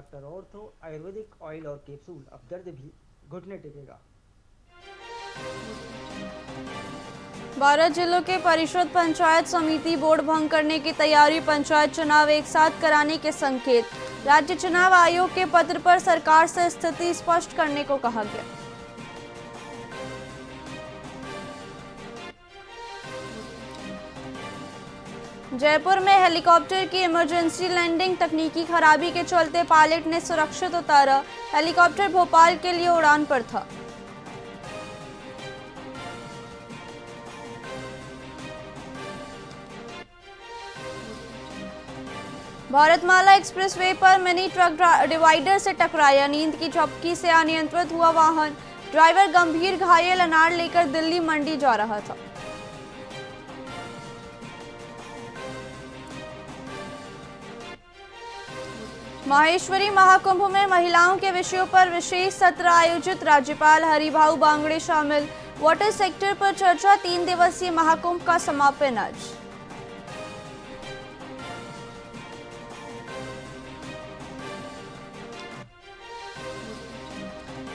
Doctor ortho Ayurvedic oil और capsule, अब दर्द भी घुटने टेकेगा। 12 जिलों के परिषद पंचायत समिति बोर्ड भंग करने की तैयारी, पंचायत चुनाव एक साथ कराने के संकेत। राज्य चुनाव आयोग के पत्र पर सरकार से स्थिति स्पष्ट करने को कहा गया। जयपुर में हेलीकॉप्टर की इमरजेंसी लैंडिंग, तकनीकी खराबी के चलते पायलट ने सुरक्षित उतारा। हेलीकॉप्टर भोपाल के लिए उड़ान पर था। भारतमाला एक्सप्रेसवे पर मिनी ट्रक डिवाइडर से टकराया, नींद की झपकी से अनियंत्रित हुआ वाहन। ड्राइवर गंभीर घायल, अनार लेकर दिल्ली मंडी जा रहा था। माहेश्वरी महाकुंभ में महिलाओं के विषयों पर विशेष सत्र आयोजित, राज्यपाल हरिभाऊ बांगड़े शामिल। वाटर सेक्टर पर चर्चा, 3 दिवसीय महाकुंभ का समापन आज।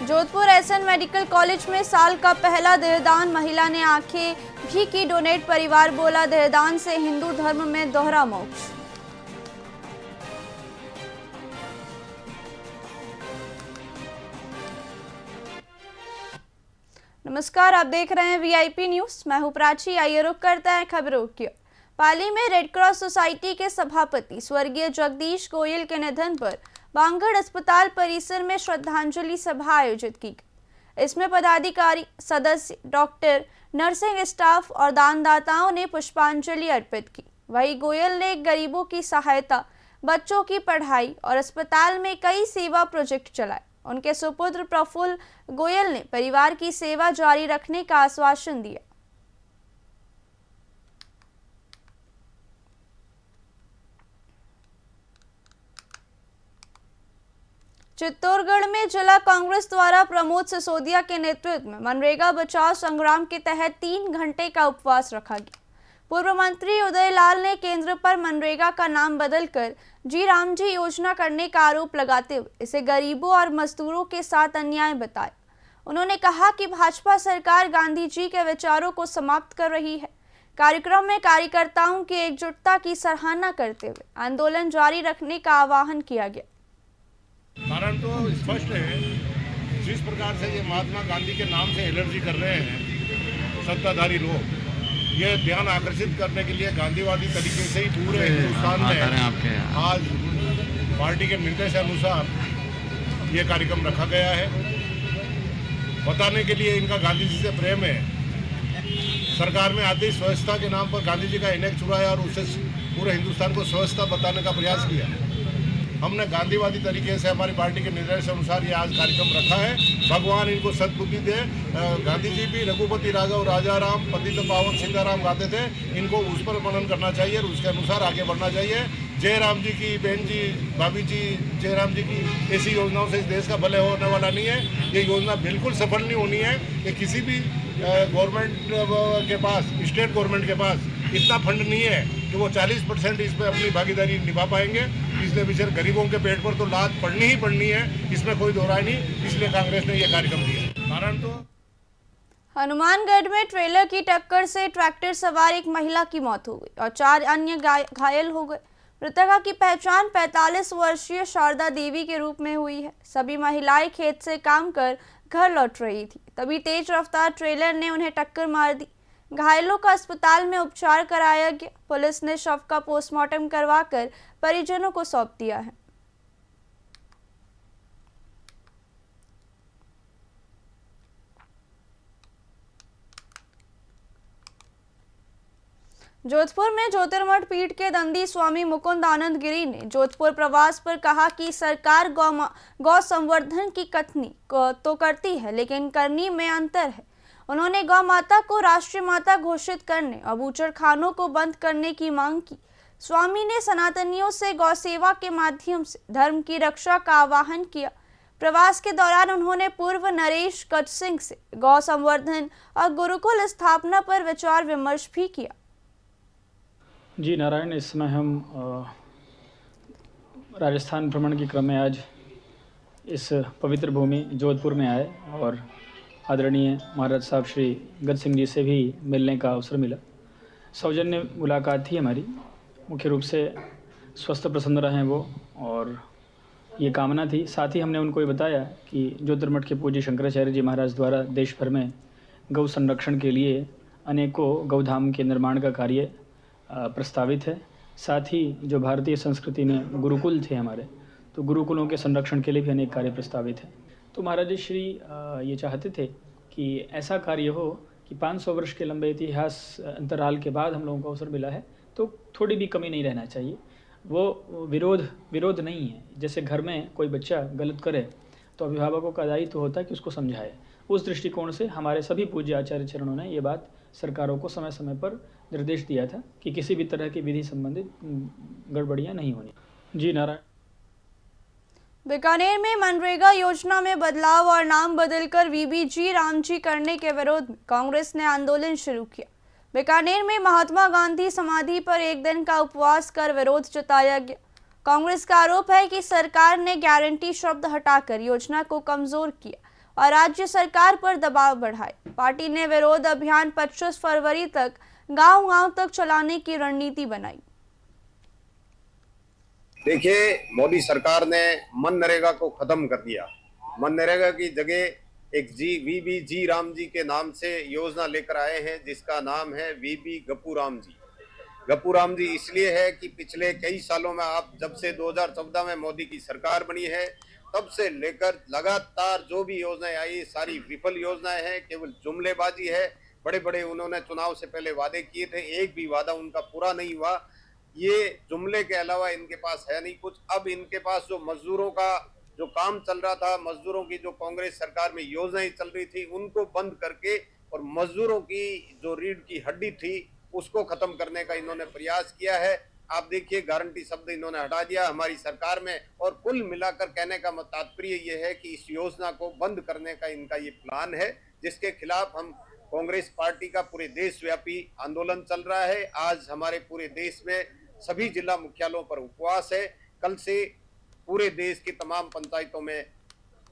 जोधपुर एसएन मेडिकल कॉलेज में साल का पहला देहदान, महिला ने आंखें भी की डोनेट, परिवार बोला देहदान से हिंदू धर्म में दोहरा मोक्ष। नमस्कार, आप देख रहे हैं वीआईपी न्यूज। मैं हूं प्राची। आइए रुक करते हैं खबरों की। पाली में रेड क्रॉस सोसाइटी के सभापति स्वर्गीय जगदीश गोयल के निधन पर बांगड़ अस्पताल परिसर में श्रद्धांजलि सभा आयोजित की गई। इसमें पदाधिकारी, सदस्य, डॉक्टर, नर्सिंग स्टाफ और दानदाताओं ने पुष्पांजलि अर्पित की। वहीं गोयल ने गरीबों की सहायता, बच्चों की पढ़ाई और अस्पताल में कई सेवा प्रोजेक्ट चलाए। उनके सुपुत्र प्रफुल्ल गोयल ने परिवार की सेवा जारी रखने का आश्वासन दिया। चित्तौड़गढ़ में जिला कांग्रेस द्वारा प्रमोद सिसोदिया के नेतृत्व में मनरेगा बचाओ संग्राम के तहत 3 घंटे का उपवास रखा गया। पूर्व मंत्री उदय लाल ने केंद्र पर मनरेगा का नाम बदलकर जी राम जी योजना करने का आरोप लगाते हुए इसे गरीबों और मजदूरों के साथ अन्याय बताया। उन्होंने कहा कि भाजपा सरकार गांधी जी के विचारों को समाप्त कर रही है। कार्यक्रम में कार्यकर्ताओं की एकजुटता की सराहना करते हुए आंदोलन जारी रखने का आह्वान किया गया। कारण तो स्पष्ट है, जिस प्रकार से ये महात्मा गांधी के नाम से एलर्जी कर रहे हैं सत्ताधारी लोग, ये ध्यान आकर्षित करने के लिए गांधीवादी तरीके से ही पूरे हिंदुस्तान में आज पार्टी के निर्देश अनुसार ये कार्यक्रम रखा गया है। बताने के लिए इनका गांधी जी से प्रेम है। सरकार में आते ही स्वच्छता के नाम पर गांधी जी का इनेक चुराया और उससे पूरे हिंदुस्तान को स्वच्छता बताने का प्रयास किया। हमने गांधीवादी तरीके से हमारी पार्टी के निर्देश अनुसार ये आज कार्यक्रम रखा है। भगवान इनको सद्बुद्धि दे। गांधी जी भी रघुपति राघव राजा राम पतित पावन सीताराम गाते थे, इनको उस पर मनन करना चाहिए और उसके अनुसार आगे बढ़ना चाहिए। जय राम जी की, बहन जी, भाभी जी, जय राम जी की ऐसी योजनाओं से इस देश का भले होने वाला नहीं है। ये योजना बिल्कुल सफल नहीं होनी है कि किसी भी गवर्नमेंट के पास, स्टेट गवर्नमेंट के पास इतना फंड नहीं है कि वो 40% इसमें अपनी भागीदारी निभा पाएंगे। इसलिए बेचारे गरीबों के पेट पर तो लात पड़नी ही पड़नी है, इसमें कोई दो राय नहीं। इसलिए कांग्रेस ने ये कार्यक्रम दिया। कारण तो हनुमानगढ़ में ट्रेलर की टक्कर से ट्रैक्टर सवार एक महिला की मौत हो गई और 4 अन्य घायल हो गए। मृतका की पहचान 45 वर्षीय शारदा देवी के रूप में हुई है। सभी महिलाएं खेत से काम कर घर लौट रही थी, तभी तेज रफ्तार ट्रेलर ने उन्हें टक्कर मार दी। घायलों का अस्पताल में उपचार कराया गया। पुलिस ने शव का पोस्टमार्टम करवाकर परिजनों को सौंप दिया है। जोधपुर में ज्योतिर्मठ पीठ के दंडी स्वामी मुकुंद आनंद गिरी ने जोधपुर प्रवास पर कहा कि सरकार गौ संवर्धन की कथनी तो करती है, लेकिन करनी में अंतर है। उन्होंने गौ माता को राष्ट्रीय माता घोषित करने और बूचड़खानों को बंद करने की मांग की। स्वामी ने सनातनियों से गौ सेवा के माध्यम से धर्म की रक्षा का आह्वान किया। प्रवास के दौरान उन्होंने पूर्व नरेश गज सिंह से गौ संवर्धन और गुरुकुल स्थापना पर विचार विमर्श भी किया। जी नारायण, इस समय हम राजस्थान भ्रमण के क्रम में आज इस पवित्र भूमि जोधपुर में आए और आदरणीय महाराज साहब श्री गज सिंह जी से भी मिलने का अवसर मिला। सौजन्य मुलाकात थी हमारी, मुख्य रूप से स्वस्थ प्रसन्न रहें वो, और ये कामना थी। साथ ही हमने उनको ये बताया कि ज्योतिर्मठ के पूज्य शंकराचार्य जी महाराज द्वारा देश भर में गौ संरक्षण के लिए अनेकों गौधाम के निर्माण का कार्य प्रस्तावित है। साथ ही जो भारतीय संस्कृति में गुरुकुल थे हमारे, तो गुरुकुलों के संरक्षण के लिए भी अनेक कार्य प्रस्तावित हैं। तो महाराज जी श्री ये चाहते थे कि ऐसा कार्य हो कि 500 वर्ष के लंबे इतिहास अंतराल के बाद हम लोगों को अवसर मिला है, तो थोड़ी भी कमी नहीं रहना चाहिए। वो विरोध नहीं है। जैसे घर में कोई बच्चा गलत करे तो अभिभावकों का दायित्व होता है कि उसको समझाए। उस दृष्टिकोण से हमारे सभी पूज्य आचार्य चरणों ने ये बात सरकारों को समय समय पर निर्देश दिया था कि किसी भी तरह की विधि संबंधित गड़बड़ियाँ नहीं होनी। जी नारायण। बीकानेर में मनरेगा योजना में बदलाव और नाम बदलकर वीबीजी रामजी करने के विरोध में कांग्रेस ने आंदोलन शुरू किया। बीकानेर में महात्मा गांधी समाधि पर एक दिन का उपवास कर विरोध जताया गया। कांग्रेस का आरोप है कि सरकार ने गारंटी शब्द हटाकर योजना को कमजोर किया और राज्य सरकार पर दबाव बढ़ाया। पार्टी ने विरोध अभियान 25 फरवरी तक गांव-गांव तक चलाने की रणनीति बनाई। देखिए, मोदी सरकार ने मनरेगा को खत्म कर दिया। मनरेगा की जगह एक वीबीजी राम जी के नाम से योजना लेकर आए हैं, जिसका नाम है वीबी गप्पू राम जी। गप्पू राम जी इसलिए है कि पिछले कई सालों में, आप जब से 2014 में मोदी की सरकार बनी है, तब से लेकर लगातार जो भी योजनाएं आई सारी विफल योजनाएं हैं, केवल जुमलेबाजी है। बड़े बड़े उन्होंने चुनाव से पहले वादे किए थे, एक भी वादा उनका पूरा नहीं हुआ। ये जुमले के अलावा इनके पास है नहीं कुछ। अब इनके पास जो मजदूरों का जो काम चल रहा था, मजदूरों की जो कांग्रेस सरकार में योजनाएं चल रही थी, उनको बंद करके और मजदूरों की जो रीढ़ की हड्डी थी उसको खत्म करने का इन्होंने प्रयास किया है। आप देखिए, गारंटी शब्द इन्होंने हटा दिया हमारी सरकार में, और कुल मिलाकर कहने का तात्पर्य ये है कि इस योजना को बंद करने का इनका ये प्लान है, जिसके खिलाफ हम कांग्रेस पार्टी का पूरे देशव्यापी आंदोलन चल रहा है। आज हमारे पूरे देश में सभी जिला मुख्यालयों पर उपवास है। कल से पूरे देश की तमाम पंचायतों में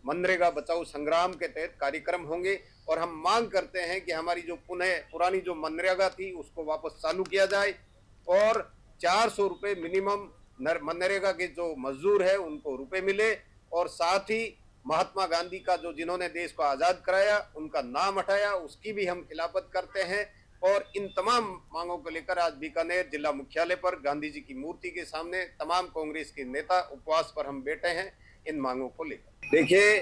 मनरेगा बचाओ संग्राम के तहत कार्यक्रम होंगे, और हम मांग करते हैं कि हमारी जो पुरानी जो मनरेगा थी उसको वापस चालू किया जाए, और 400 रुपये मिनिमम मनरेगा के जो मजदूर है उनको रुपए मिले, और साथ ही महात्मा गांधी का जो जिन्होंने देश को आजाद कराया उनका नाम हटाया, उसकी भी हम खिलाफत करते हैं। और इन तमाम मांगों को लेकर आज बीकानेर जिला मुख्यालय पर गांधी जी की मूर्ति के सामने तमाम कांग्रेस के नेता उपवास पर हम बैठे हैं इन मांगों को लेकर। देखिए,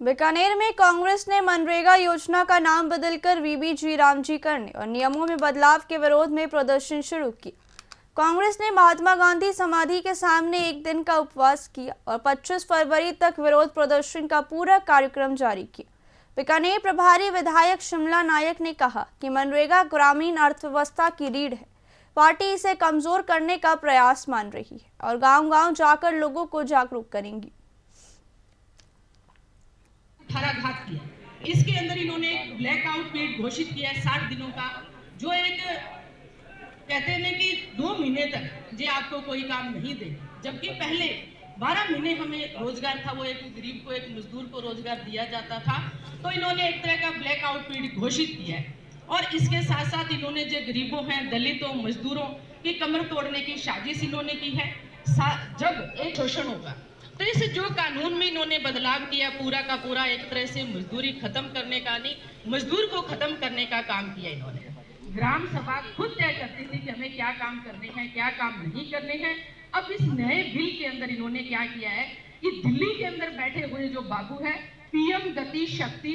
बीकानेर में कांग्रेस ने मनरेगा योजना का नाम बदलकर वीबीजी रामजी करने और नियमों में बदलाव के विरोध में प्रदर्शन शुरू किया। कांग्रेस ने महात्मा गांधी समाधि के सामने एक दिन का उपवास किया और 25 फरवरी तक विरोध प्रदर्शन का पूरा कार्यक्रम जारी किया। बीकानेर प्रभारी विधायक शिमला नायक ने कहा कि मनरेगा ग्रामीण अर्थव्यवस्था की रीढ़ है। पार्टी इसे कमजोर करने का प्रयास मान रही है और गांव-गांव जाकर लोगों को जागरूक करेंगी। घात किया, इसके अंदर इन्होंने ब्लैकआउट पीरियड घोषित किया है 60 दिनों का, जो एक कहते हैं कि 2 महीने तक जे आपको कोई काम नहीं दे, जबकि पहले 12 महीने हमें रोजगार था, वो एक गरीब को, एक मजदूर को रोजगार दिया जाता था। तो इन्होंने एक तरह का ब्लैकआउट पीरियड घोषित किया है, और इसके साथ साथ इन्होंने जो गरीबों हैं, दलितों, मजदूरों की कमर तोड़ने की साजिश इन्होंने की है। जब एक शोषण होगा तो इस जो कानून में इन्होंने बदलाव किया, पूरा का पूरा एक तरह से मजदूरी खत्म करने का नहीं, मजदूर को खत्म करने का काम किया इन्होंने। ग्राम सभा खुद तय करती थी कि हमें क्या काम करने हैं, क्या काम नहीं करने हैं। अब इस नए बिल के अंदर इन्होंने क्या किया है कि दिल्ली के अंदर बैठे हुए जो बाबू है, पीएम गति शक्ति,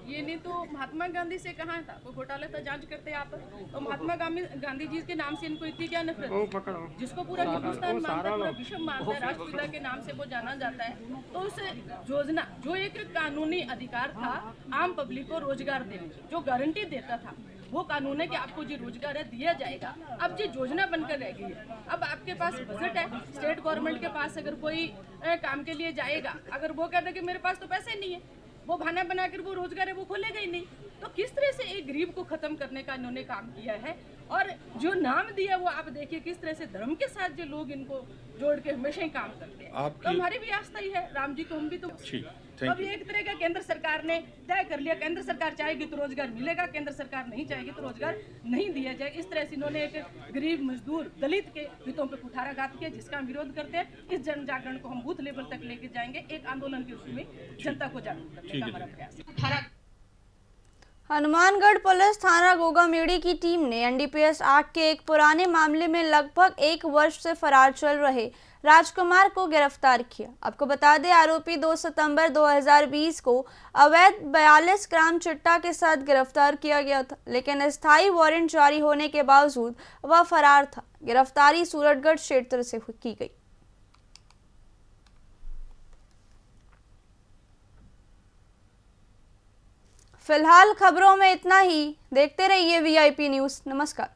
ये नहीं तो महात्मा गांधी से कहाँ था, वो घोटाला था, जांच करते आप। तो महात्मा गांधी जी के नाम से इनको इतनी क्या नफरत, जिसको पूरा हिंदुस्तान मानता है, पूरा विश्व मानता है, राष्ट्रपिता के नाम से वो जाना जाता है। तो उस योजना जो एक कानूनी अधिकार था आम पब्लिक को रोजगार देने, जो गारंटी देता था, वो कानून है कि आपको जो रोजगार है दिया जाएगा। अब जो योजना बनकर रह गई है, अब आपके पास बजट है, स्टेट गवर्नमेंट के पास अगर कोई काम के लिए जाएगा, अगर वो कहता है कि मेरे पास तो पैसे नहीं है, वो बहाना बनाकर वो रोजगार है वो खोलेगा ही नहीं। तो किस तरह से एक गरीब को खत्म करने का इन्होंने काम किया है, और जो नाम दिया वो आप देखिए किस तरह से धर्म के साथ जो लोग इनको जोड़ के हमेशा ही काम करते हैं। तो हमारी भी आस्था ही है राम जी को, हम भी तो अब ये एक तरह का केंद्र सरकार ने तय कर लिया, केंद्र सरकार चाहेगी तो रोजगार मिलेगा, केंद्र सरकार नहीं चाहेगी तो रोजगार नहीं दिया जाए। इस तरह से इन्होंने एक गरीब मजदूर दलित के हितों पे कुठाराघात किया, जिसका हम विरोध करते हैं। इस जन जागरण को हम बूथ लेवल तक लेके जाएंगे, एक आंदोलन के रूप में जनता को जागरूक करने का हमारा प्रयास है। हनुमानगढ़ पुलिस थाना गोगामेड़ी की टीम ने एनडीपीएस एक्ट के एक पुराने मामले में लगभग 1 वर्ष से फरार चल रहे राजकुमार को गिरफ्तार किया। आपको बता दें, आरोपी 2 सितंबर 2020 को अवैध 42 ग्राम चिट्टा के साथ गिरफ्तार किया गया था, लेकिन स्थायी वारंट जारी होने के बावजूद वह फरार था। गिरफ्तारी सूरतगढ़ क्षेत्र से की गई। फिलहाल खबरों में इतना ही। देखते रहिए वीआईपी न्यूज़। नमस्कार।